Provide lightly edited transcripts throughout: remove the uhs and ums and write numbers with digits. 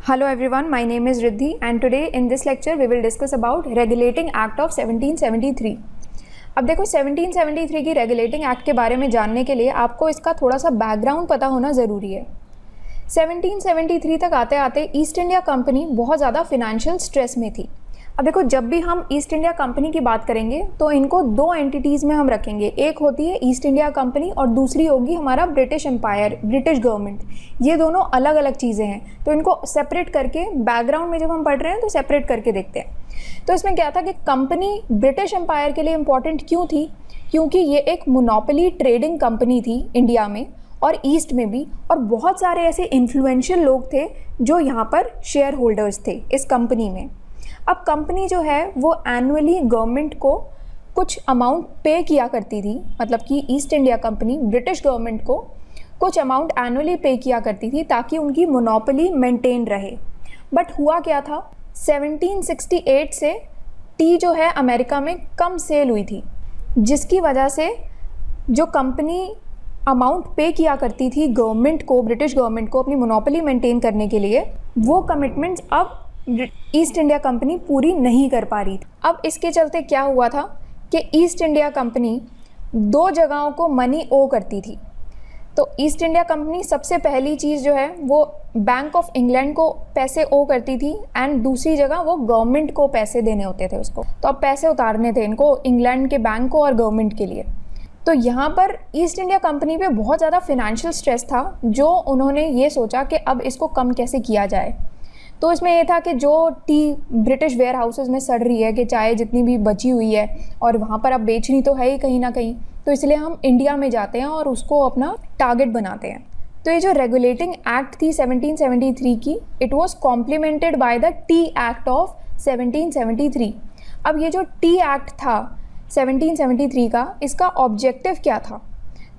Hello everyone, my name is Riddhi and today in this lecture we will discuss about Regulating Act of 1773. अब देखो 1773 की regulating act के बारे में जानने के लिए आपको इसका थोड़ा सा बैकग्राउंड पता होना ज़रूरी है। 1773 तक आते आते ईस्ट इंडिया कंपनी बहुत ज़्यादा फिनेंशियल स्ट्रेस में थी। अब देखो जब भी हम ईस्ट इंडिया कंपनी की बात करेंगे तो इनको दो एंटिटीज़ में हम रखेंगे, एक होती है ईस्ट इंडिया कंपनी और दूसरी होगी हमारा ब्रिटिश एम्पायर, ब्रिटिश गवर्नमेंट। ये दोनों अलग अलग चीज़ें हैं, तो इनको सेपरेट करके बैकग्राउंड में जब हम पढ़ रहे हैं तो सेपरेट करके देखते हैं। तो इसमें क्या था कि कंपनी ब्रिटिश एम्पायर के लिए इम्पॉर्टेंट क्यों थी, क्योंकि ये एक मोनोपोली ट्रेडिंग कंपनी थी इंडिया में और ईस्ट में भी, और बहुत सारे ऐसे इन्फ्लुएंशियल लोग थे जो यहाँ पर शेयर होल्डर्स थे इस कंपनी में। अब कंपनी जो है वो एनुअली गवर्नमेंट को कुछ अमाउंट पे किया करती थी, मतलब कि east India company British government को कुछ अमाउंट एनुअली पे किया करती थी ताकि उनकी मोनोपोली मेंटेन रहे। बट हुआ क्या था, 1768 से टी जो है अमेरिका में कम सेल हुई थी, जिसकी वजह से जो कंपनी अमाउंट पे किया करती थी गवर्नमेंट को, ब्रिटिश गवर्नमेंट को अपनी मोनोपोली मेंटेन करने के लिए, वो कमिटमेंट्स अब ईस्ट इंडिया कंपनी पूरी नहीं कर पा रही थी। अब इसके चलते क्या हुआ था कि ईस्ट इंडिया कंपनी दो जगहों को मनी ओ करती थी। तो ईस्ट इंडिया कंपनी सबसे पहली चीज़ जो है वो बैंक ऑफ इंग्लैंड को पैसे ओ करती थी एंड दूसरी जगह वो गवर्नमेंट को पैसे देने होते थे उसको। तो अब पैसे उतारने थे इनको इंग्लैंड के बैंक को और गवर्नमेंट के लिए। तो यहाँ पर ईस्ट इंडिया कंपनी पे बहुत ज़्यादा फिनेंशियल स्ट्रेस था, जो उन्होंने ये सोचा कि अब इसको कम कैसे किया जाए। तो इसमें ये था कि जो टी ब्रिटिश वेयर हाउसेज में सड़ रही है, कि चाय जितनी भी बची हुई है और वहाँ पर अब बेचनी तो है ही कहीं ना कहीं, तो इसलिए हम इंडिया में जाते हैं और उसको अपना टारगेट बनाते हैं। तो ये जो रेगुलेटिंग एक्ट थी 1773 की, it was complimented by the T act of 1773। अब ये जो टी एक्ट था 1773 का, इसका ऑब्जेक्टिव क्या था?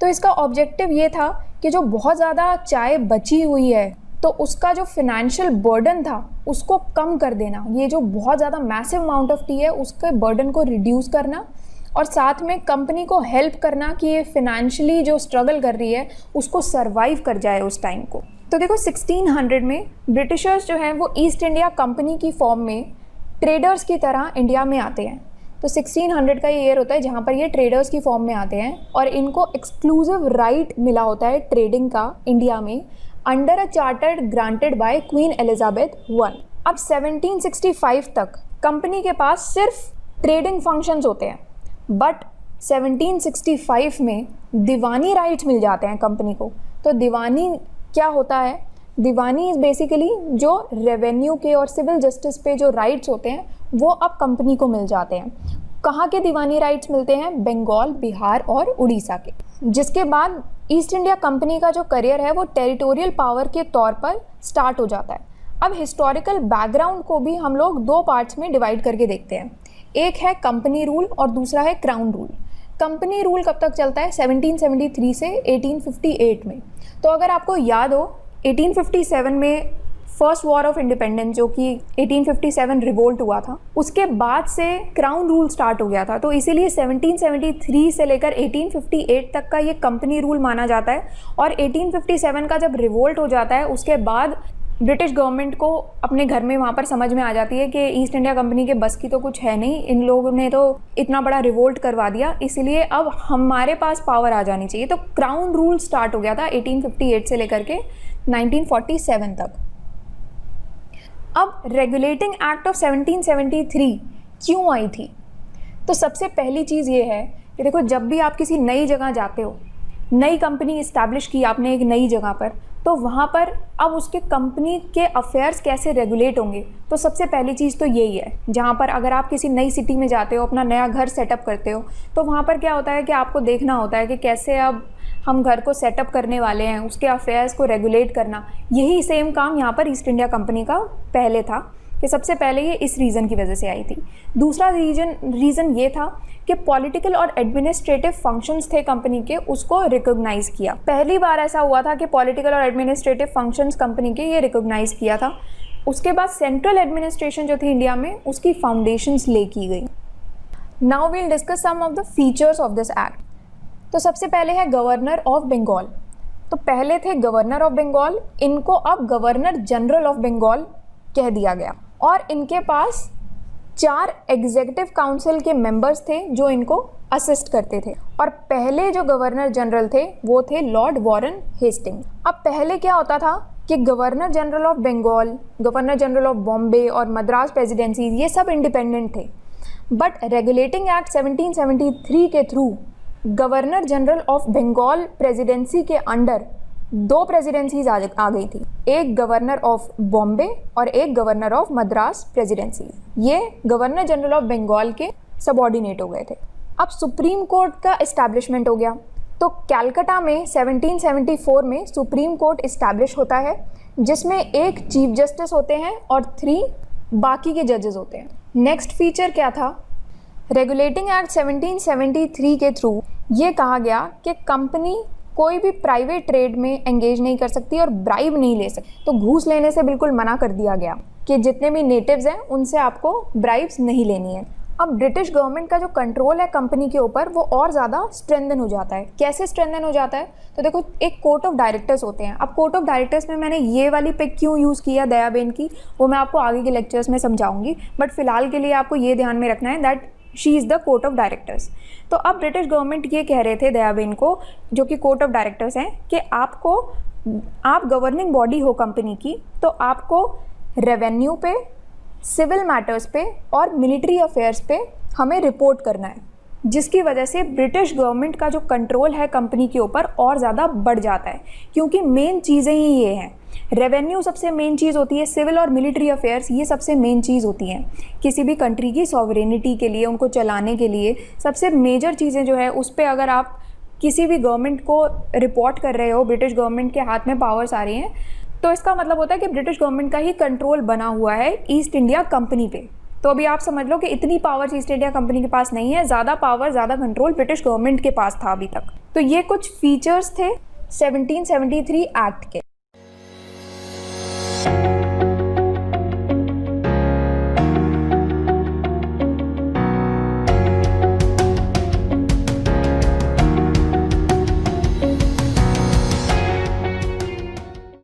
तो इसका ऑब्जेक्टिव ये था कि जो बहुत ज़्यादा चाय बची हुई है तो उसका जो फिनेंशियल बर्डन था उसको कम कर देना। ये जो बहुत ज़्यादा मैसिव अमाउंट ऑफ टी है उसके बर्डन को रिड्यूस करना, और साथ में कंपनी को हेल्प करना कि ये फिनेंशियली जो स्ट्रगल कर रही है उसको सरवाइव कर जाए उस टाइम को। तो देखो 1600 में ब्रिटिशर्स जो हैं वो ईस्ट इंडिया कंपनी की फॉर्म में ट्रेडर्स की तरह इंडिया में आते हैं। तो 1600 का ये ईयर होता है जहाँ पर ये ट्रेडर्स की फॉर्म में आते हैं और इनको एक्सक्लूसिव राइट मिला होता है ट्रेडिंग का इंडिया में, under a charter granted by queen Elizabeth I। अब 1765 तक कंपनी के पास सिर्फ ट्रेडिंग फंक्शंस होते हैं, बट 1765 में दीवानी राइट्स मिल जाते हैं कंपनी को। तो दीवानी क्या होता है? दीवानी इज़ बेसिकली जो रेवेन्यू के और सिविल जस्टिस पे जो राइट्स होते हैं वो अब कंपनी को मिल जाते हैं। कहाँ के दीवानी राइट्स मिलते हैं? बंगाल, बिहार और उड़ीसा के। जिसके बाद ईस्ट इंडिया कंपनी का जो करियर है वो टेरिटोरियल पावर के तौर पर स्टार्ट हो जाता है। अब हिस्टोरिकल बैकग्राउंड को भी हम लोग दो पार्ट्स में डिवाइड करके देखते हैं, एक है कंपनी रूल और दूसरा है क्राउन रूल। कंपनी रूल कब तक चलता है? 1773 से 1858 में। तो अगर आपको याद हो 1857 में फर्स्ट वॉर ऑफ इंडिपेंडेंस, जो कि 1857 रिवोल्ट हुआ था, उसके बाद से क्राउन रूल स्टार्ट हो गया था। तो इसीलिए 1773 से लेकर 1858 तक का ये कंपनी रूल माना जाता है। और 1857 का जब रिवोल्ट हो जाता है उसके बाद ब्रिटिश गवर्नमेंट को अपने घर में वहाँ पर समझ में आ जाती है कि ईस्ट इंडिया कंपनी के बस की तो कुछ है नहीं, इन लोगों ने तो इतना बड़ा रिवोल्ट करवा दिया, इसलिए अब हमारे पास पावर आ जानी चाहिए। तो क्राउन रूल स्टार्ट हो गया था 1858 से लेकर के 1947 तक। अब रेगुलेटिंग एक्ट ऑफ 1773 क्यों आई थी? तो सबसे पहली चीज़ ये है कि देखो जब भी आप किसी नई जगह जाते हो, नई कंपनी इस्टेब्लिश की आपने एक नई जगह पर, तो वहाँ पर अब उसके कंपनी के अफेयर्स कैसे रेगुलेट होंगे, तो सबसे पहली चीज़ तो यही है। जहाँ पर अगर आप किसी नई सिटी में जाते हो, अपना नया घर सेटअप करते हो, तो वहाँ पर क्या होता है कि आपको देखना होता है कि कैसे अब हम घर को सेटअप करने वाले हैं, उसके अफेयर्स को रेगुलेट करना। यही सेम काम यहाँ पर ईस्ट इंडिया कंपनी का पहले था, कि सबसे पहले ये इस रीज़न की वजह से आई थी। दूसरा रीज़न ये था कि पॉलिटिकल और एडमिनिस्ट्रेटिव फंक्शंस थे कंपनी के, उसको रिकॉग्नाइज़ किया। पहली बार ऐसा हुआ था कि पॉलिटिकल और एडमिनिस्ट्रेटिव फंक्शंस कंपनी के ये रिकॉग्नाइज़ किया था। उसके बाद सेंट्रल एडमिनिस्ट्रेशन जो थी इंडिया में, उसकी फाउंडेशंस ले की गई। Now we'll discuss some of the features of this act. तो सबसे पहले है गवर्नर ऑफ बंगाल। तो पहले थे गवर्नर ऑफ बंगाल, इनको अब गवर्नर जनरल ऑफ बंगाल कह दिया गया। और इनके पास 4 एग्जीक्यूटिव काउंसिल के मेंबर्स थे जो इनको असिस्ट करते थे। और पहले जो गवर्नर जनरल थे वो थे लॉर्ड वॉरेन हेस्टिंग। अब पहले क्या होता था कि governor general of Bengal, governor general of Bombay और मद्रास प्रेसिडेंसी ये सब इंडिपेंडेंट थे। बट रेगुलेटिंग एक्ट 1773 के through governor general of Bengal presidency के अंडर 2 प्रेसिडेंसीज आ गई थी, एक गवर्नर ऑफ बॉम्बे और एक गवर्नर ऑफ मद्रास प्रेसिडेंसी। ये गवर्नर जनरल ऑफ बंगाल के सबऑर्डिनेट हो गए थे। अब सुप्रीम कोर्ट का इस्टेब्लिशमेंट हो गया, तो कलकत्ता में 1774 में सुप्रीम कोर्ट इस्टेब्लिश होता है, जिसमें एक चीफ जस्टिस होते हैं और 3 बाकी के जजेस होते हैं। नेक्स्ट फीचर क्या था, रेगुलेटिंग एक्ट 1773 के थ्रू ये कहा गया कि कंपनी कोई भी प्राइवेट ट्रेड में एंगेज नहीं कर सकती और ब्राइब नहीं ले सकती। तो घूस लेने से बिल्कुल मना कर दिया गया कि जितने भी नेटिव्स हैं उनसे आपको ब्राइब्स नहीं लेनी है। अब ब्रिटिश गवर्नमेंट का जो कंट्रोल है कंपनी के ऊपर वो और ज़्यादा स्ट्रेंथन हो जाता है। कैसे स्ट्रेंथन हो जाता है, तो देखो एक कोर्ट ऑफ डायरेक्टर्स होते हैं। अब कोर्ट ऑफ डायरेक्टर्स में मैंने ये वाली पिक क्यों यूज़ किया दयाबेन की, वो मैं आपको आगे के लेक्चर्स में समझाऊंगी, बट फिलहाल के लिए आपको ये ध्यान में रखना है that she is the court of directors. तो अब ब्रिटिश गवर्नमेंट ये कह रहे थे दयाबेन को, जो कि कोर्ट ऑफ डायरेक्टर्स हैं, कि आप गवर्निंग बॉडी हो कंपनी की, तो आपको रेवेन्यू पे, सिविल मैटर्स पे और मिलिट्री अफेयर्स पे हमें रिपोर्ट करना है, जिसकी वजह से ब्रिटिश गवर्नमेंट का जो कंट्रोल है कंपनी के ऊपर और ज़्यादा बढ़ जाता है। क्योंकि मेन चीज़ें ही ये हैं, रेवेन्यू सबसे मेन चीज़ होती है, सिविल और मिलिट्री अफेयर्स ये सबसे मेन चीज़ होती हैं किसी भी कंट्री की सॉवरेनिटी के लिए, उनको चलाने के लिए। सबसे मेजर चीज़ें जो है उस पर अगर आप किसी भी गवर्नमेंट को रिपोर्ट कर रहे हो, ब्रिटिश गवर्नमेंट के हाथ में पावर्स आ रही हैं, तो इसका मतलब होता है कि ब्रिटिश गवर्नमेंट का ही कंट्रोल बना हुआ है ईस्ट इंडिया कंपनी पे। तो अभी आप समझ लो कि इतनी पावर्स ईस्ट इंडिया कंपनी के पास नहीं है, ज़्यादा पावर, ज़्यादा कंट्रोल ब्रिटिश गवर्नमेंट के पास था अभी तक। तो ये कुछ फीचर्स थे 1773 एक्ट के।